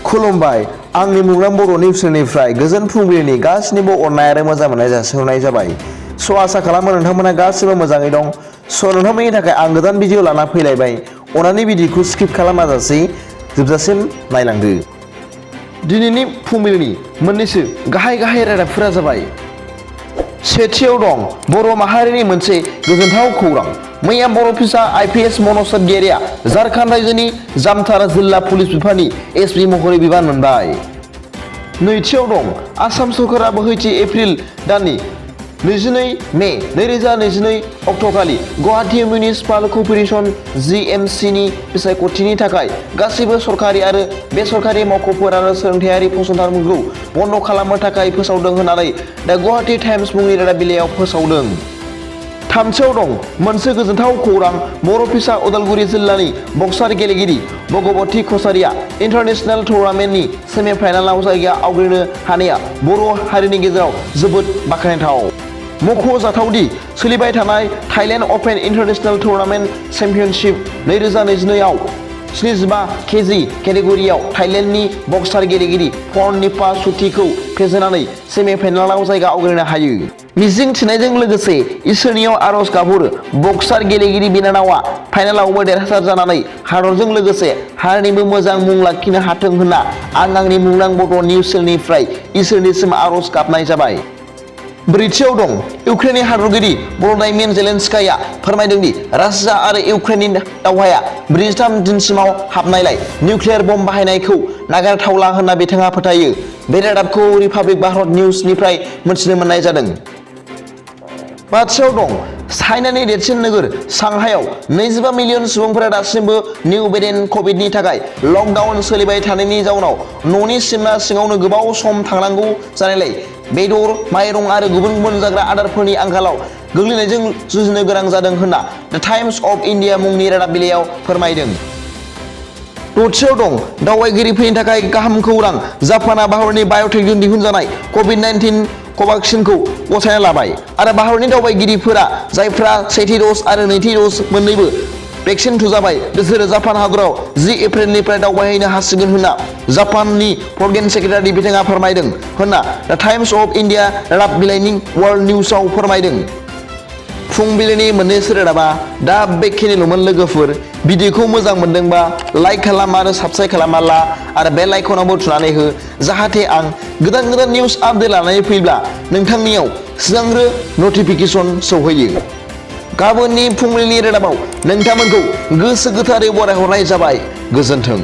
खुलुमबाय आंनि मुलुगनां बर' निउसनिफ्राय गोजोन फुंबिलिनि गासिनिबो अननाय आरो मोजां मोननाय जासिहरनाय जाबाय। आसा खालामो नोंथांमोना गासिबो मोजाङै दं। नोंथांमोननि थाखाय आं गोदान भिडिअ लाना फैलायबाय। अन्नानै भिडिअखौ स्किप खालामाजासे जोबजासिम नायलांदो। दिनैनि फुंबिलिनि मोननैसो गाहाय रादाबफोरा जाबाय। सेथियाव दं बर' माहारिनि मोनसे गोजोनथाव खौरां। मैया बर' फिसा IPS मन'सतगिरिया झारखन्ड रायजोनि जामतारा जिल्ला पुलिस बिफाननि SP महरै बिबान मोनबाय। नैथियाव दं आसाम सरकारा बोहैथि एप्रिल दाननि 22 मे 2022 अक्ट'खालि गुवाहाटी मिउनिसिपाल कर्प'रेसन GMC नि बिसायख'थिनि थाखाय गासैबो सरकारि आरो बेसरकारि मावख'फोर आरो सोलोंथायारि फसंथानफोरखौ बन्द' खालामनो थाखाय फोसावदों होननानै दा गुवाहाटी टाइम्स मुंनि रादाब बिलाइयाव फोसावदों। थामथियाव दं मोनसे गोजोनथाव खौरां। बर' फिसा उदालगुरि जिल्लानि बक्सार गेलेगिरि भगवती कसारिया इन्टारनेशनेल टुर्नामेन्टनि सेमिफाइनालाव जायगा आवग्रिनो हानाया बर' हारिनि गेजेराव जोबोद बाख्नायथाव। मख'जाथावदि सोलिबाय थानाय थाइलेण्ड अपेन इन्टारनेशनेल टुर्नामेन्ट चेम्पियनशिप 2022 आव 75 केजि केटेगरियाव थाइलेण्डनि बक्सार गेलेगिरि पर्णिपा सुथिखौ फेजेननानै सेमिफाइनालाव जायगा आवग्रिनो हायो। मिजिं थिनायजों लोगोसे इसोरनियाव आरज गाबहरो बक्सार गेलेगिरि बिनानावा फाइनालावबो देरहासार जानानै हादरजों लोगोसे हारिनिबो मोजां मुं लाखिनो हाथों होनना आं आंनि मुलुगनां बड' निउस चेनेलनिफ्राय इसोरनिसिम आरज गाबनाय जाबाय। ब्रैथियाव दं इउक्रेननि हादरगिरि भल'डाइमिर जेलेन्स्काया फोरमायदों दि रासिया आरो इउक्रेननि दावहाया 43 दिनसिमाव हाबनायलाय निउक्लियार बम्ब बाहायनायखौ नागारथावला होनना बिथाङा फोथायो। बे रादाबखौ रिपाब्लिक भारत निउसनिफ्राय मिथिनो मोननाय जादों। बाथियाव दं चाइनानि देरसिन नोगोर सांहाइआव 25 मिलियन सुबुंफोरा दासिमबो निउ भेरिएन्ट कभिडनि थाखाय लकडाउन सोलिबाय थानायनि जाउनाव न'नि सिमा सिङावनो गोबाव सम थांनांगौ जानायलाय बेदर, माइरं आरो गुबुन जाग्रा आदारफोरनि आंखालाव गोग्लैनायजों जुजिनो गोनां जादों होनना द टाइम्स अफ इन्डिया मुंनि रादाब बिलाइयाव फोरमायदों। दथियाव दं दावबायगिरिफोरनि थाखाय गाहाम खौरां। जापानआ भारतनि बाय'टेकजों दिहुनजानाय कभिड-19 कभाक्सिनखौ गथायना लाबाय आरो भारतनि दावबायगिरिफोरा जायफ्रा सेथि द'ज आरो नैथि द'ज मोन्नैबो भेक्सिन थुजाबाय बिसोरो जापान हादराव 10 एप्रिलनिफ्राय दावबायहैनो हासिगोन होनना जापाननि फरेन सेक्रेटारि बिथाङा फोरमायदों होनना द टाइम्स अफ इन्डिया रादाब बिलाइनि वर्ल्ड निउसाव फोरमायदों। फुंबिलिनि मोननैसो रादाबा दा बेखिनिल'मोन लोगोफोर। भिडिअखौ मोजां मोनदोंबा लाइक खालाम आरो साबस्क्राइब खालामना ला आरो बेल आइकनावबो थुनानै हो जाहाथे आं गोदान निउस आपडेट लानानै फैब्ला नोंथांनियाव सिगांग्रो नटिफिकेसन सौहैयो। गाबोननि फुंबिलिनि रादाबाव नोंथांमोनखौ गोसो गोथारै बरायहरनाय जाबाय। गोजोन्थों।